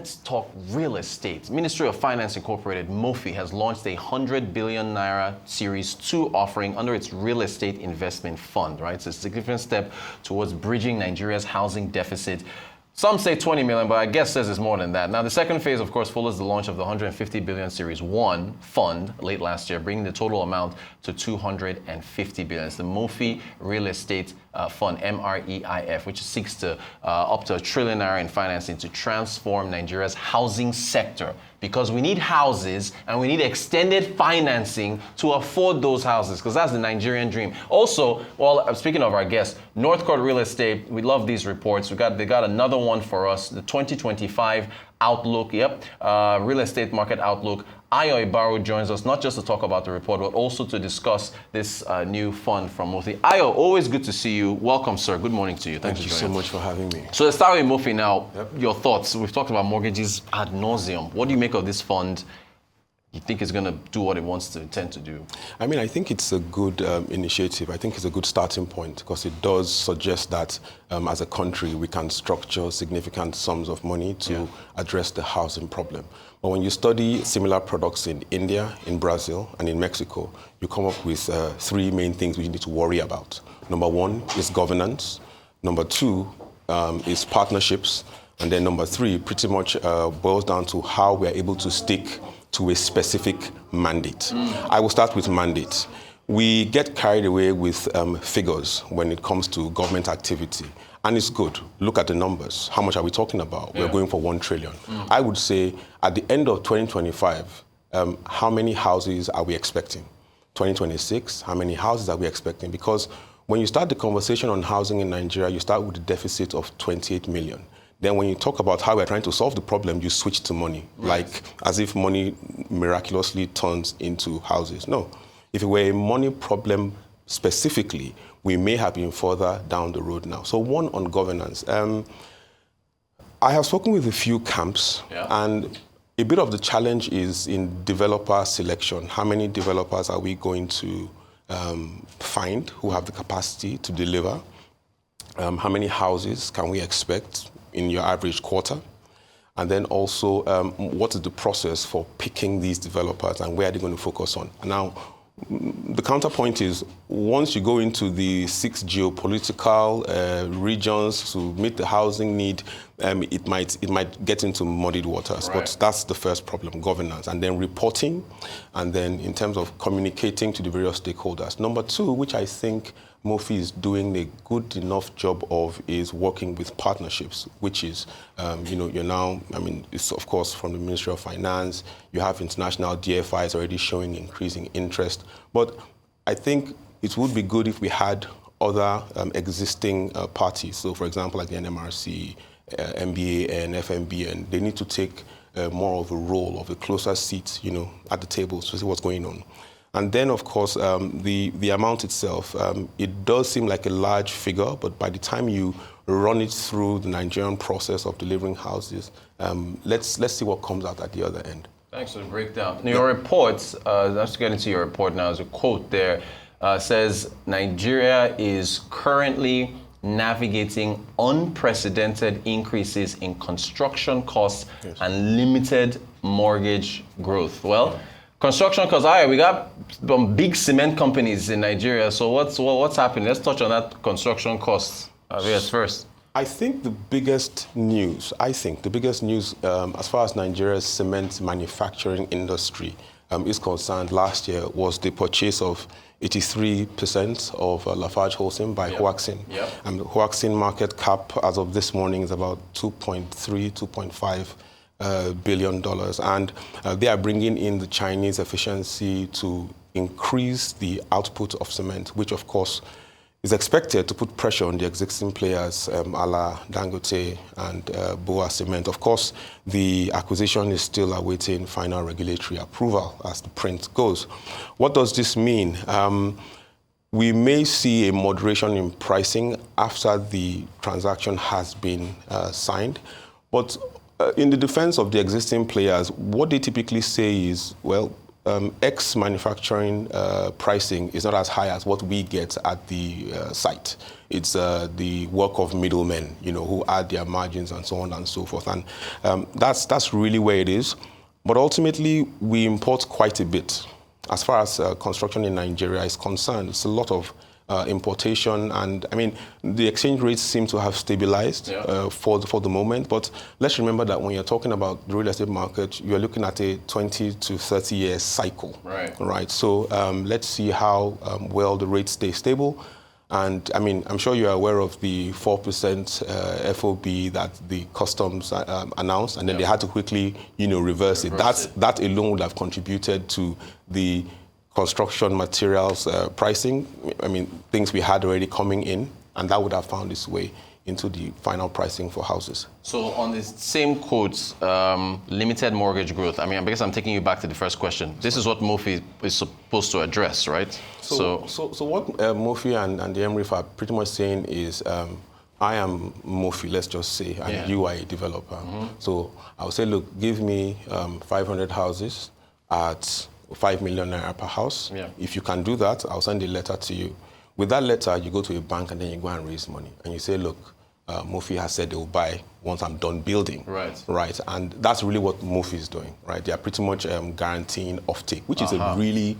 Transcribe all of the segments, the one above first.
let's talk real estate. Ministry of Finance Incorporated, MOFI, has launched a 100 billion naira Series 2 offering under its real estate investment fund, right? It's a significant step towards bridging Nigeria's housing deficit. Some say 20 million, but I guess says it's more than that. Now, the second phase, of course, follows the launch of the 150 billion Series 1 fund late last year, bringing the total amount to 250 billion. It's the MOFI Real Estate Fund, MREIF, which seeks to up to 1 trillion naira in financing to transform Nigeria's housing sector, because we need houses and we need extended financing to afford those houses, because that's the Nigerian dream. Also, well, speaking of our guests, Northcourt Real Estate, we love these reports. They got another one for us, the 2025 Outlook, real estate market outlook. Ayo Ibaru joins us, not just to talk about the report, but also to discuss this new fund from MOFI. Ayo, always good to see you. Welcome, sir. Good morning to you. Thank you so much for having me. So let's start with MOFI now. Yep. Your thoughts. We've talked about mortgages ad nauseum. What do you make of this fund? You think it's going to do what it wants to intend to do? I mean, I think it's a good initiative. I think it's a good starting point, because it does suggest that as a country, we can structure significant sums of money to address the housing problem. But when you study similar products in India, in Brazil, and in Mexico, you come up with three main things we need to worry about. Number one is governance. Number two is partnerships. And then number three pretty much boils down to how we are able to stick to a specific mandate. I will start with mandate. We get carried away with figures when it comes to government activity. And it's good. Look at the numbers. How much are we talking about? We're going for 1 trillion. I would say at the end of 2025, how many houses are we expecting? 2026, how many houses are we expecting? Because when you start the conversation on housing in Nigeria, you start with a deficit of 28 million. Then when you talk about how we're trying to solve the problem, you switch to money, like as if money miraculously turns into houses. No. If it were a money problem specifically, we may have been further down the road now. So one, on governance. I have spoken with a few camps, and a bit of the challenge is in developer selection. How many developers are we going to find who have the capacity to deliver? How many houses can we expect in your average quarter? And then also, what is the process for picking these developers and where are they going to focus on? Now, the counterpoint is, once you go into the 6 geopolitical regions to meet the housing need, it might get into muddied waters. Right. But that's the first problem, governance, and then reporting, and then in terms of communicating to the various stakeholders. Number two, which I think MOFI is doing a good enough job of, is working with partnerships, which is, you're now, it's of course from the Ministry of Finance, you have international DFIs already showing increasing interest. But I think it would be good if we had other existing parties. So for example, like the NMRC, MBA and FMB, and they need to take more of a role, of a closer seat, at the table to see what's going on. And then, of course, the amount itself, it does seem like a large figure, but by the time you run it through the Nigerian process of delivering houses, let's see what comes out at the other end. Thanks for the breakdown. In your reports, let's get into your report now. There's a quote there, says, Nigeria is currently navigating unprecedented increases in construction costs and limited mortgage growth. Well, construction costs, we got some big cement companies in Nigeria. So what's happening? Let's touch on that construction costs first. I think the biggest news, as far as Nigeria's cement manufacturing industry is concerned last year, was the purchase of 83% of Lafarge Holcim by Huaxin. And the Huaxin market cap as of this morning is about $2.5 billion. And they are bringing in the Chinese efficiency to increase the output of cement, which of course is expected to put pressure on the existing players, a la Dangote and Boa Cement. Of course, the acquisition is still awaiting final regulatory approval as the print goes. What does this mean? We may see a moderation in pricing after the transaction has been signed. But in the defense of the existing players, what they typically say is, well, ex-manufacturing pricing is not as high as what we get at the site. It's the work of middlemen, who add their margins and so on and so forth. And that's really where it is. But ultimately, we import quite a bit. As far as construction in Nigeria is concerned, it's a lot of importation, and I mean the exchange rates seem to have stabilized for the moment. But let's remember that when you're talking about the real estate market, you're looking at a 20 to 30 year cycle. Right. So let's see how well the rates stay stable. And I mean, I'm sure you're aware of the 4% FOB that the customs announced, and then they had to quickly, reverse it. That alone would have contributed to the construction materials pricing. I mean, things we had already coming in, and that would have found its way into the final pricing for houses. So on the same quotes, limited mortgage growth, I mean, because I'm taking you back to the first question, this is what MOFI is supposed to address, right? So what MOFI and the MRIF are pretty much saying is, I am MOFI, let's just say, and you are a developer. So I would say, look, give me 500 houses at 5 million naira per house. If you can do that, I'll send a letter to you. With that letter, you go to a bank and then you go and raise money. And you say, look, MOFI has said they will buy once I'm done building. Right. And that's really what MOFI is doing, right? They are pretty much guaranteeing offtake, which is a really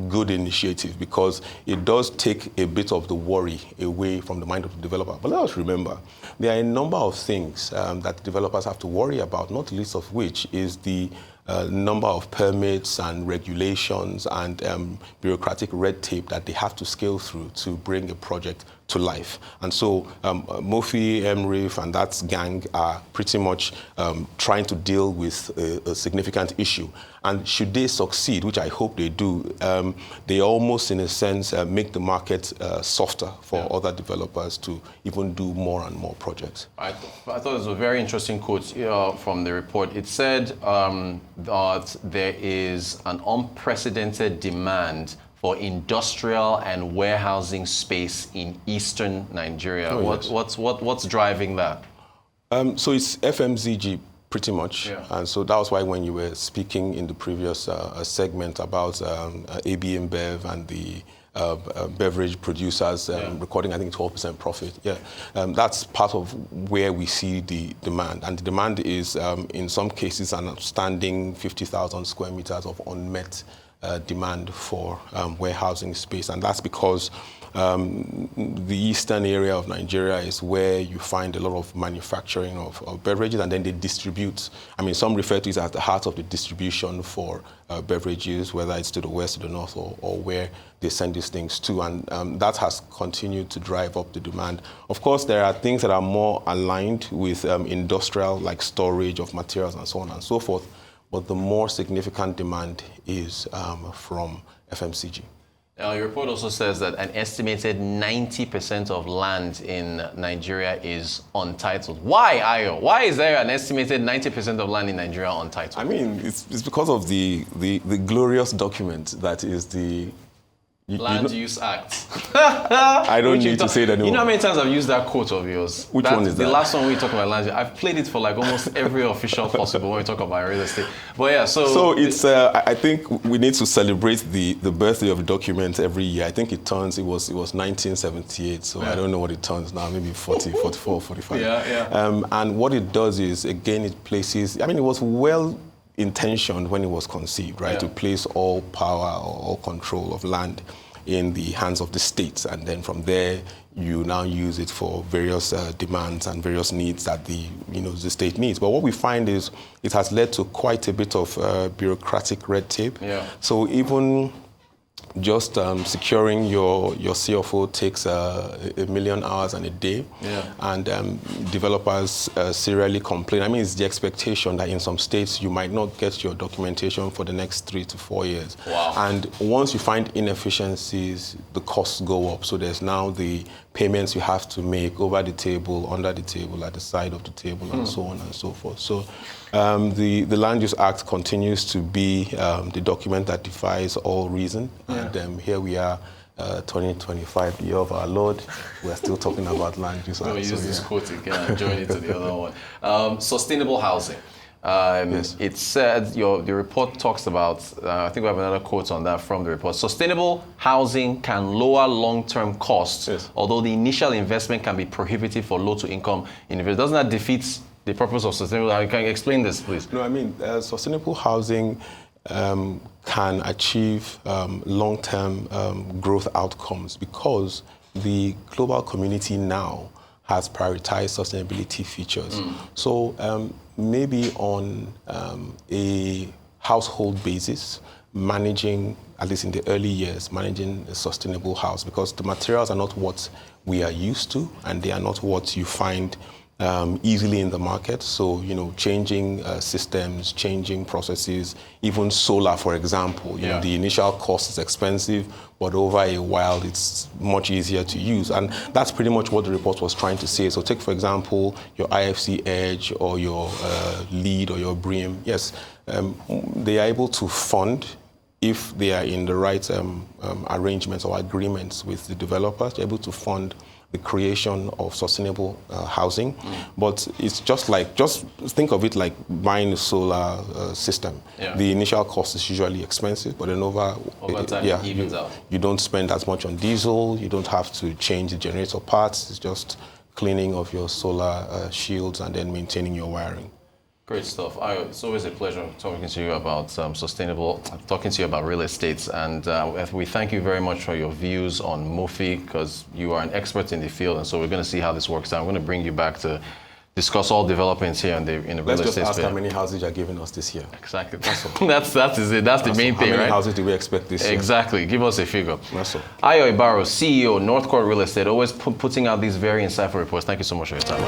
good initiative, because it does take a bit of the worry away from the mind of the developer. But let us remember, there are a number of things that developers have to worry about, not the least of which is the number of permits and regulations and bureaucratic red tape that they have to scale through to bring a project to life. And so MOFI, MRIF, and that gang are pretty much trying to deal with a significant issue. And should they succeed, which I hope they do, they almost, in a sense, make the market softer for other developers to even do more and more projects. I thought it was a very interesting quote from the report. It said that there is an unprecedented demand for industrial and warehousing space in eastern Nigeria. What's driving that? So it's FMCG pretty much. And so that was why when you were speaking in the previous segment about AB InBev and the beverage producers recording, I think, 12% profit. That's part of where we see the demand. And the demand is, in some cases, an outstanding 50,000 square meters of unmet demand for warehousing space. And that's because the eastern area of Nigeria is where you find a lot of manufacturing of beverages, and then they distribute. I mean, some refer to it as the heart of the distribution for beverages, whether it's to the west, to the north, or where they send these things to. And that has continued to drive up the demand. Of course, there are things that are more aligned with industrial, like storage of materials and so on and so forth. But the more significant demand is from FMCG. Your report also says that an estimated 90% of land in Nigeria is untitled. Why, Ayo? Why is there an estimated 90% of land in Nigeria untitled? I mean, it's because of the glorious document that is the Land Use Act. I don't need to say that anymore. You know how many times I've used that quote of yours? Which one is that? The last one we talk about land use. I've played it for like almost every official possible when we talk about real estate. But yeah, so it's. I think we need to celebrate the birthday of the document every year. I think it was 1978. So I don't know what it turns now. Maybe 40, 44, 45. And what it does is, again, it places. I mean, it was well intentioned when it was conceived, right? To place all power or all control of land in the hands of the states, and then from there you now use it for various demands and various needs that the state needs. But what we find is it has led to quite a bit of bureaucratic red tape. So even just securing your CFO takes a million hours and a day. And developers serially complain. I mean, it's the expectation that in some states you might not get your documentation for the next 3 to 4 years. And once you find inefficiencies, the costs go up. So there's now the payments you have to make over the table, under the table, at the side of the table, and so on and so forth. So the Land Use Act continues to be the document that defies all reason. And here we are, 2025, the year of our Lord. We're still talking about Land Use Act. We'll use this quote again and join it to the other one. Sustainable housing. Yes. It said the report talks about. I think we have another quote on that from the report. Sustainable housing can lower long-term costs, Yes. although the initial investment can be prohibitive for low-to-income individuals. Doesn't that defeat the purpose of sustainable housing? Can you explain this, please? No, I mean, sustainable housing can achieve long-term growth outcomes because the global community now has prioritized sustainability features. So maybe on a household basis, managing, at least in the early years, managing a sustainable house, because the materials are not what we are used to and they are not what you find easily in the market. So, changing systems, changing processes, even solar, for example, you know, the initial cost is expensive, but over a while, it's much easier to use. And that's pretty much what the report was trying to say. So take, for example, your IFC Edge or your LEED or your BREEAM. Yes, they are able to fund if they are in the right arrangements or agreements with the developers. They're able to fund the creation of sustainable housing. But it's just think of it like buying a solar system. The initial cost is usually expensive, but then over time it evens out. You don't spend as much on diesel, you don't have to change the generator parts, it's just cleaning of your solar shields and then maintaining your wiring. Great stuff. Ayo, it's always a pleasure talking to you about talking to you about real estate. And we thank you very much for your views on MOFI, because you are an expert in the field. And so we're going to see how this works out. I'm going to bring you back to discuss all developments here in the real estate Let's just ask space. how many houses you're giving us this year. Exactly. That's the main thing, right? How many houses do we expect this year? Exactly. Give us a figure. That's all. Ayo Ibaru, CEO, Northcourt Real Estate, always putting out these very insightful reports. Thank you so much for your time.